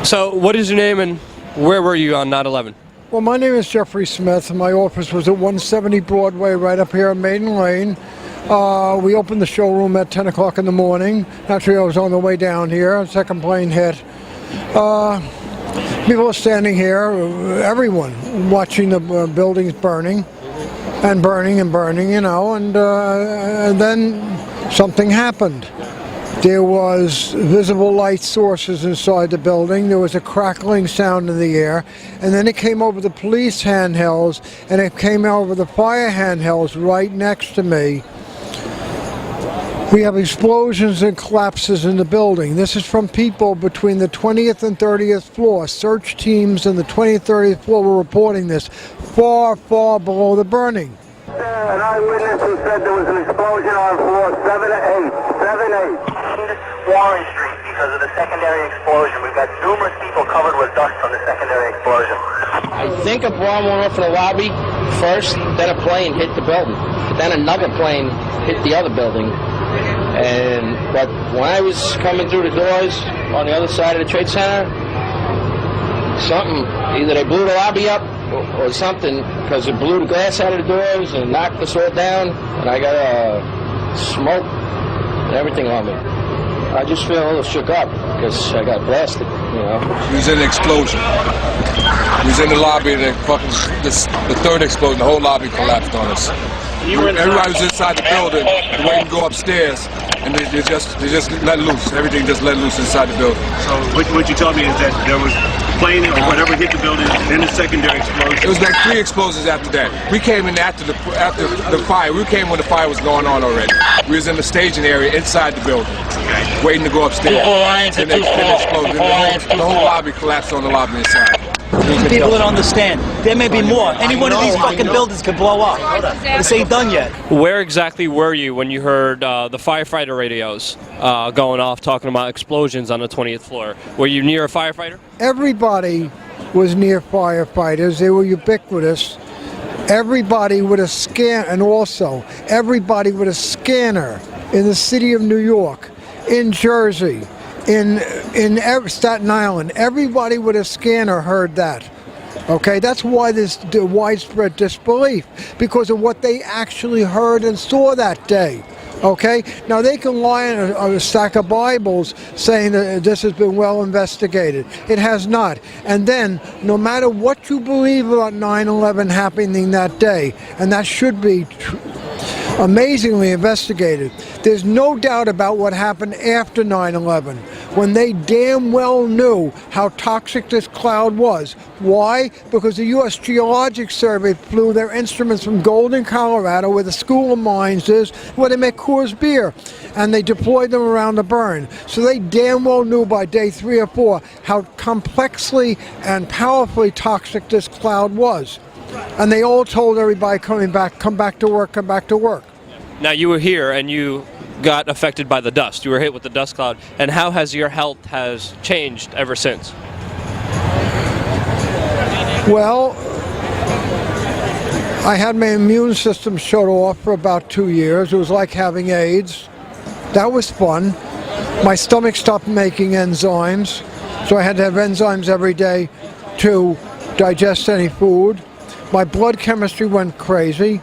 So, what is your name and where were you on 9/11? Well, my name is Jeffrey Smith, and my office was at 170 Broadway, right up here on Maiden Lane. We opened the showroom at 10 o'clock in the morning. Actually, I was on the way down here. Second plane hit. People are standing here, everyone, watching the buildings burning and burning and burning, you know, and then something happened. There was visible light sources inside the building. There was a crackling sound in the air, and then it came over the police handhelds, and it came over the fire handhelds right next to me. We have explosions and collapses in the building. This is from people between the 20th and 30th floor. Search teams in the 20th, 30th floor were reporting this, far, far below the burning. An eyewitness who said there was an explosion on floor 7-8. Warren Street because of the secondary explosion. We've got numerous people covered with dust from the secondary explosion. I think a bomb went off in the lobby first, then a plane hit the building. But then another plane hit the other building. But when I was coming through the doors on the other side of the Trade Center, either they blew the lobby up or something, because it blew the glass out of the doors and knocked us all down, and I got smoke and everything on me. I just feel a little shook up because I got blasted, you know. It was an explosion. It was in the lobby, the third explosion, the whole lobby collapsed on us. Everybody was inside the building, waiting to go upstairs, and they just let loose. Everything just let loose inside the building. So what you told me is that there was plane or whatever hit the building, then a secondary explosion. It was like 3 explosions after that. We came in after the fire. We came when the fire was going on already. We was in the staging area inside the building, waiting to go upstairs. And then exploded. The whole lobby collapsed on the lobby inside. People don't understand. There may be more. Any one of these fucking buildings could blow up. This ain't done yet. Where exactly were you when you heard the firefighter radios going off talking about explosions on the 20th floor? Were you near a firefighter? Everybody was near firefighters. They were ubiquitous. Everybody with a scan, and also everybody with a scanner in the city of New York, in Jersey, in Staten Island. Everybody with a scanner heard that. Okay, that's why there's widespread disbelief, because of what they actually heard and saw that day. Okay, now they can lie on a stack of Bibles saying that this has been well investigated. It has not. And then, no matter what you believe about 9/11 happening that day, and that should be amazingly investigated, there's no doubt about what happened after 9/11, when they damn well knew how toxic this cloud was. Why? Because the U.S. Geologic Survey flew their instruments from Golden, Colorado, where the School of Mines is, where they make Coors beer, and they deployed them around the burn. So they damn well knew by day 3 or 4 how complexly and powerfully toxic this cloud was. And they all told everybody come back to work, come back to work. Now, you were here and you got affected by the dust. You were hit with the dust cloud. And how has your health changed ever since? Well, I had my immune system shut off for about 2 years. It was like having AIDS. That was fun. My stomach stopped making enzymes, so I had to have enzymes every day to digest any food. My blood chemistry went crazy.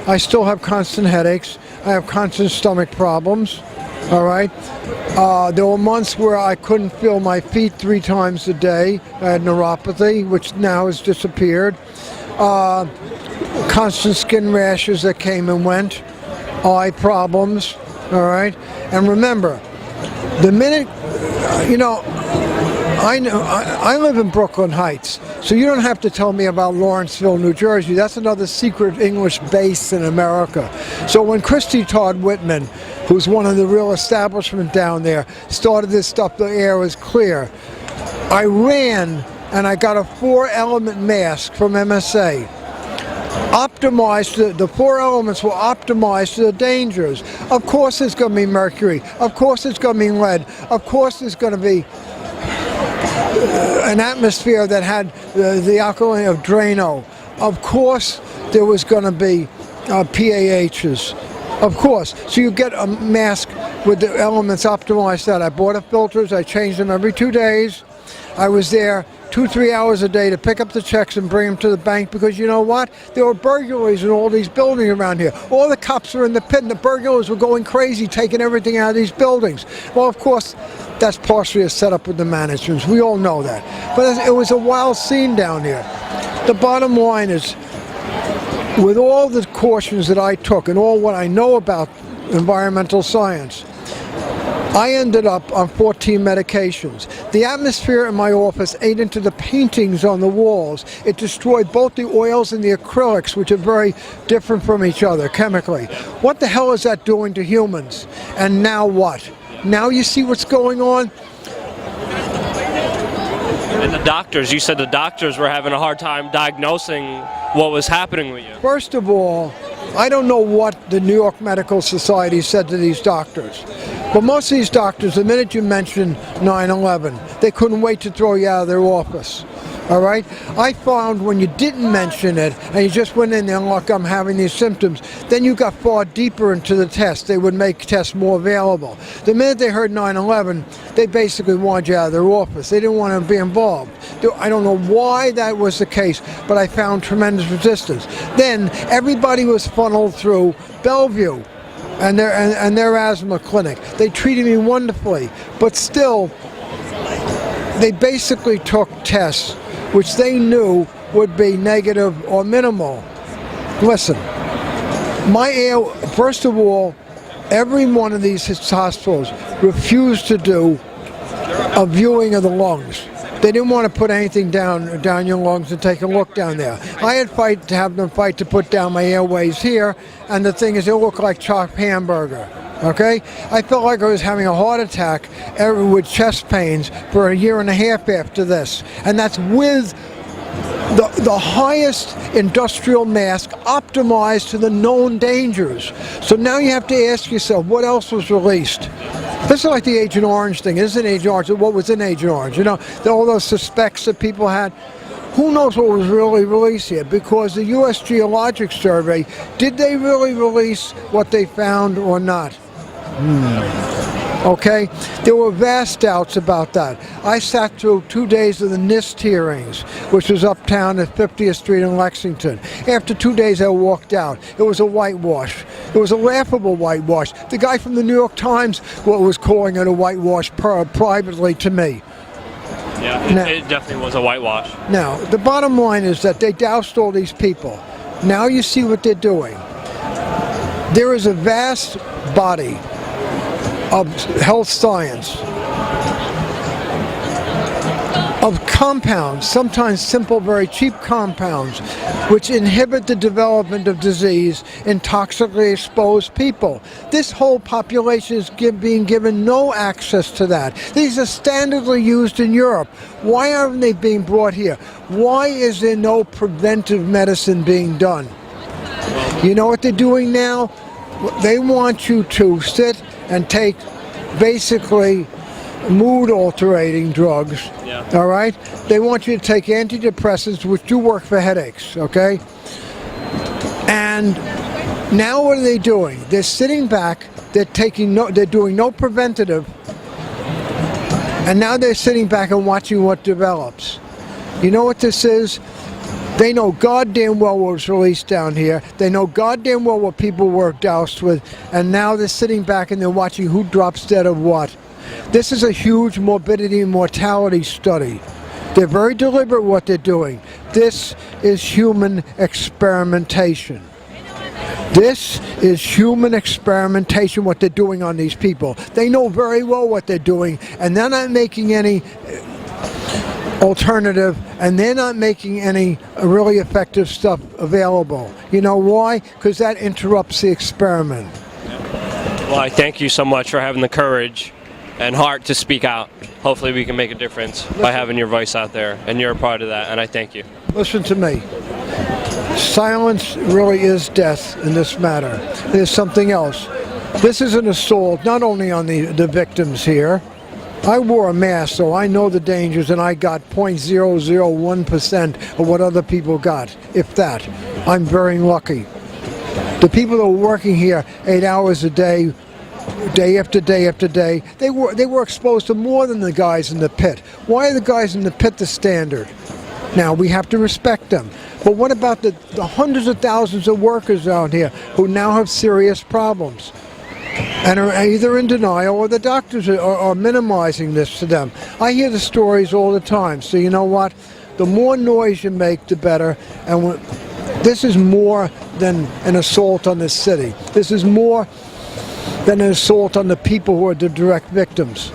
I still have constant headaches. I have constant stomach problems. All right. There were months where I couldn't feel my feet 3 times a day. I had neuropathy, which now has disappeared. Constant skin rashes that came and went. Eye problems. All right. And remember, the minute, I live in Brooklyn Heights, so you don't have to tell me about Lawrenceville, New Jersey. That's another secret English base in America. So when Christy Todd Whitman, who's one of the real establishment down there, started this stuff, the air was clear. I ran and I got a 4-element mask from MSA. Optimized, the 4 elements were optimized to the dangers. Of course there's going to be mercury. Of course there's going to be lead. Of course there's going to be an atmosphere that had the alkaline of Drano. Of course there was going to be PAHs. Of course. So you get a mask with the elements optimized that. I bought the filters. I changed them every 2 days. I was there 2-3 hours a day to pick up the checks and bring them to the bank, because you know what? There were burglaries in all these buildings around here. All the cops were in the pit and the burglars were going crazy, taking everything out of these buildings. Well, of course, that's partially a setup with the management. We all know that. But it was a wild scene down here. The bottom line is, with all the cautions that I took and all what I know about environmental science, I ended up on 14 medications. The atmosphere in my office ate into the paintings on the walls. It destroyed both the oils and the acrylics, which are very different from each other chemically. What the hell is that doing to humans? And now what? Now you see what's going on? And the doctors, you said the doctors were having a hard time diagnosing what was happening with you. First of all, I don't know what the New York Medical Society said to these doctors. But most of these doctors, the minute you mentioned 9/11, they couldn't wait to throw you out of their office. All right? I found when you didn't mention it and you just went in there and look, I'm having these symptoms, then you got far deeper into the test. They would make tests more available. The minute they heard 9/11, they basically wanted you out of their office. They didn't want to be involved. I don't know why that was the case, but I found tremendous resistance. Then everybody was funneled through Bellevue and their asthma clinic. They treated me wonderfully, but still, they basically took tests which they knew would be negative or minimal. Listen, first of all, every one of these hospitals refused to do a viewing of the lungs. They didn't want to put anything down your lungs and take a look down there. I had to have them fight to put down my airways here, and the thing is, it looked like chopped hamburger. Okay? I felt like I was having a heart attack with chest pains for a year and a half after this. And that's with the highest industrial mask optimized to the known dangers. So now you have to ask yourself, what else was released? This is like the Agent Orange thing. This isn't Agent Orange. What was in Agent Orange? You know, all those suspects that people had. Who knows what was really released here? Because the U.S. Geologic Survey, did they really release what they found or not? Okay? There were vast doubts about that. I sat through 2 days of the NIST hearings, which was uptown at 50th Street in Lexington. After 2 days, I walked out. It was a whitewash. It was a laughable whitewash. The guy from the New York Times was calling it a whitewash privately to me. Yeah, it definitely was a whitewash. Now, the bottom line is that they doused all these people. Now you see what they're doing. There is a vast body of health science, of compounds, sometimes simple, very cheap compounds, which inhibit the development of disease in toxically exposed people. This whole population is being given no access to that. These are standardly used in Europe. Why aren't they being brought here? Why is there no preventive medicine being done? You know what they're doing now? They want you to sit and take basically mood-altering drugs, all right? They want you to take antidepressants, which do work for headaches, okay? And now what are they doing? They're sitting back, they're doing no preventative, and now they're sitting back and watching what develops. You know what this is? They know goddamn well what was released down here. They know goddamn well what people were doused with, and now they're sitting back and they're watching who drops dead of what. This is a huge morbidity and mortality study. They're very deliberate what they're doing. This is human experimentation. This is human experimentation, what they're doing on these people. They know very well what they're doing, and they're not making any alternative, and they're not making any really effective stuff available. You know why? Because that interrupts the experiment. Well, I thank you so much for having the courage and heart to speak out. Hopefully we can make a difference by having your voice out there, and you're a part of that, and I thank you. Listen to me. Silence really is death in this matter. There's something else. This is an assault not only on the victims here. I wore a mask, so I know the dangers, and I got 0.001% of what other people got, if that. I'm very lucky. The people that are working here 8 hours a day day after day after day. They were exposed to more than the guys in the pit. Why are the guys in the pit the standard? Now, we have to respect them. But what about the hundreds of thousands of workers out here who now have serious problems and are either in denial or the doctors are minimizing this to them? I hear the stories all the time. So you know what? The more noise you make, the better. And this is more than an assault on this city. This is more than an assault on the people who are the direct victims.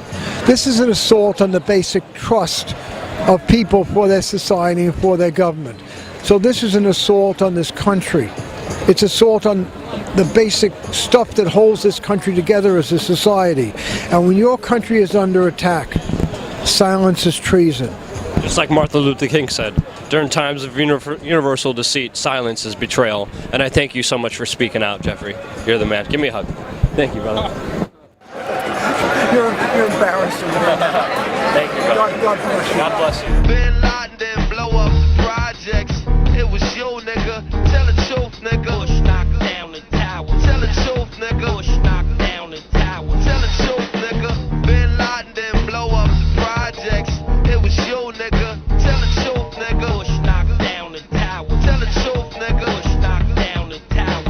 This is an assault on the basic trust of people for their society and for their government. So this is an assault on this country. It's assault on the basic stuff that holds this country together as a society. And when your country is under attack, silence is treason. Just like Martin Luther King said, during times of universal deceit, silence is betrayal. And I thank you so much for speaking out, Jeffrey. You're the man. Give me a hug. Thank you, brother. You're embarrassing. Thank you, brother. God bless you. God bless you. Bin Laden didn't blow up the projects. It was you, nigga. Tell the truth, nigga. Bush knocked down the tower. Tell the truth, nigga. Bush knocked down the tower. Tell the truth, nigga. Bin Laden didn't blow up the projects. It was you, nigga. Tell the truth, nigga. Bush knocked down the tower. Tell the truth, nigga. Bush knocked down the tower.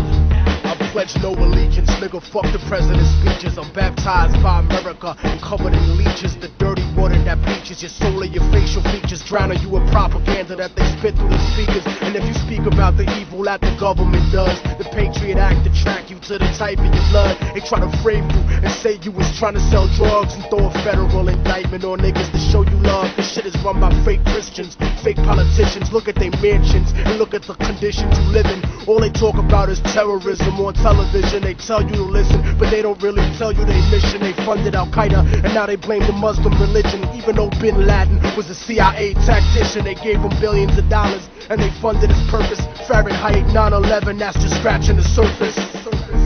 I pledge no allegiance, nigga. Fuck the president's speeches. I'm baptized by America and covered in leeches. The dirty water that bleaches your soul and your facial features, drowning you in propaganda that they spit through the speakers. And if you speak about the evil that the government does, the Patriot Act to track you to the type of your blood. They try to frame you and say you was trying to sell drugs and throw a federal indictment on niggas to show you love. This shit is run by fake Christians, fake politicians. Look at their mansions and look at the conditions you live in. All they talk about is terrorism on television. They tell you to listen, but they don't really tell you their mission. They funded Al-Qaeda and now they blame the Muslim religion. Even though Bin Laden was a CIA tactician, they gave him billions of dollars and they funded his purpose. Fahrenheit 9/11, that's just scratching the surface.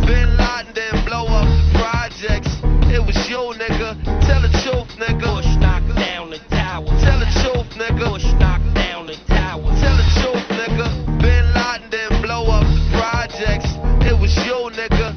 Bin Laden didn't blow up the projects. It was you, nigga. Tell the truth, nigga. Bush knocked down the tower. Tell the truth, nigga. Bush knocked down the tower. Tell the truth, nigga. Bin Laden didn't blow up the projects. It was you, nigga.